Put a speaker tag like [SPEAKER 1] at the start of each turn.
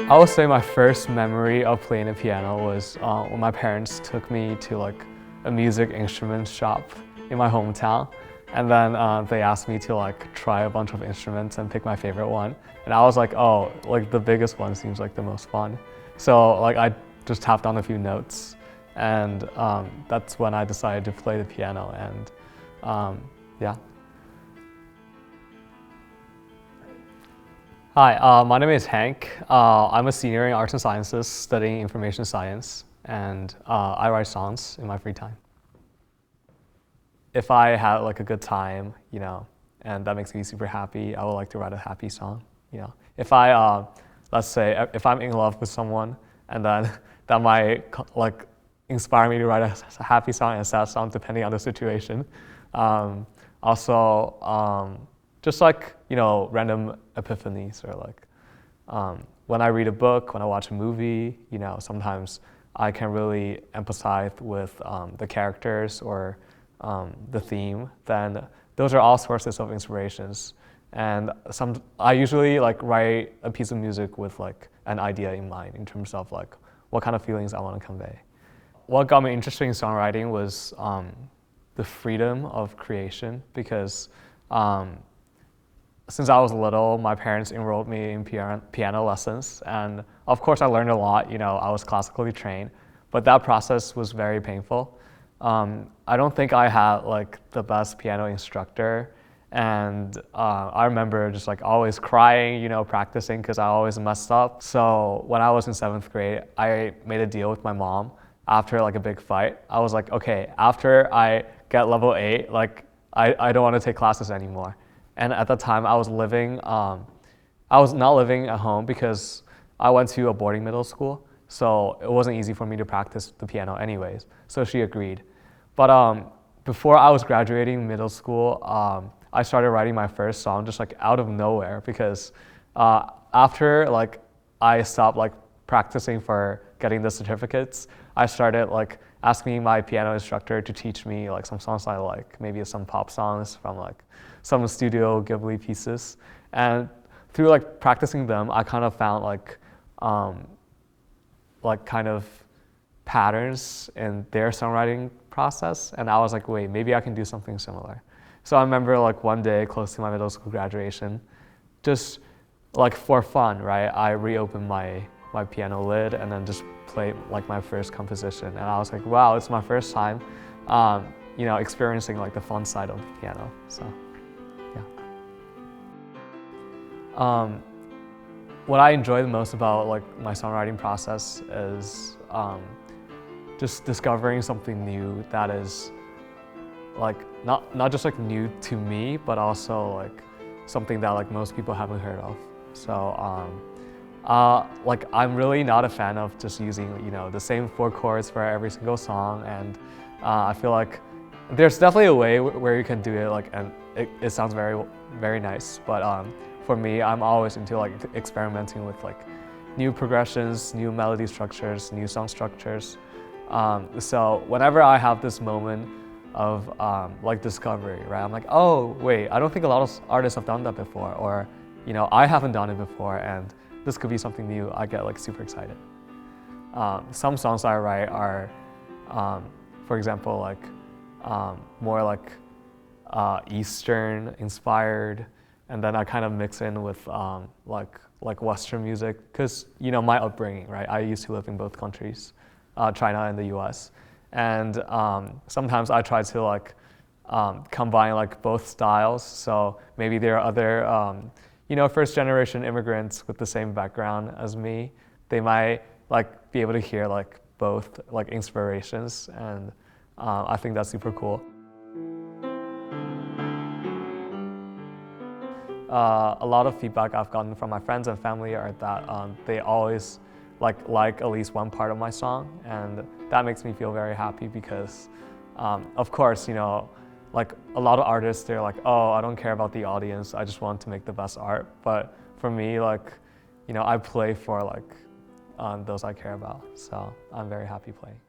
[SPEAKER 1] I would say my first memory of playing the piano was when my parents took me to like a music instrument shop in my hometown, and then they asked me to like try a bunch of instruments and pick my favorite one. And I was like, oh, like the biggest one seems like the most fun. So like I just tapped on a few notes, and that's when I decided to play the piano. And yeah. Hi, my name is Hank. I'm a senior in Arts and Sciences studying information science, and I write songs in my free time. If I had like a good time, and that makes me super happy, I would like to write a happy song. If let's say, if I'm in love with someone, and then that might like inspire me to write a happy song and a sad song depending on the situation. Also, just like, random epiphanies, or like when I read a book, when I watch a movie, sometimes I can really empathize with the characters or the theme. Then those are all sources of inspirations. And I usually like write a piece of music with like an idea in mind in terms of like what kind of feelings I want to convey. What got me interested in songwriting was the freedom of creation, because since I was little, my parents enrolled me in piano lessons, and of course I learned a lot. I was classically trained, but that process was very painful. I don't think I had like the best piano instructor, and I remember just like always crying, practicing because I always messed up. So when I was in 7th grade, I made a deal with my mom after like a big fight. I was like, okay, after I get level 8, like I don't want to take classes anymore. And at the time I was not living at home because I went to a boarding middle school. So it wasn't easy for me to practice the piano anyways. So she agreed. But before I was graduating middle school, I started writing my first song just like out of nowhere, because after like I stopped like practicing for getting the certificates, I started like asking my piano instructor to teach me like some songs I like, maybe some pop songs from like some Studio Ghibli pieces. And through like practicing them, I kind of found like kind of patterns in their songwriting process. And I was like, wait, maybe I can do something similar. So I remember like one day close to my middle school graduation, just like for fun, right? I reopened my piano lid and then just played like my first composition. And I was like, wow, it's my first time, experiencing like the fun side of the piano. So, yeah. What I enjoy the most about like my songwriting process is just discovering something new that is like not just like new to me, but also like something that like most people haven't heard of. So like I'm really not a fan of just using the same 4 chords for every single song, and I feel like there's definitely a way where you can do it like, and it sounds very, very nice. But for me, I'm always into like experimenting with like new progressions, new melody structures, new song structures. So whenever I have this moment of like discovery, right? I'm like, oh wait, I don't think a lot of artists have done that before, or I haven't done it before, and this could be something new. I get like super excited. Some songs I write are, for example, like more like Eastern inspired, and then I kind of mix in with like Western music, because my upbringing, right? I used to live in both countries, China and the U.S. And sometimes I try to like combine like both styles. So maybe there are other first generation immigrants with the same background as me. They might like be able to hear like both like inspirations, and I think that's super cool. A lot of feedback I've gotten from my friends and family are that they always like at least one part of my song, and that makes me feel very happy, because of course, like a lot of artists, they're like, oh, I don't care about the audience, I just want to make the best art. But for me, like, I play for like those I care about, so I'm very happy playing.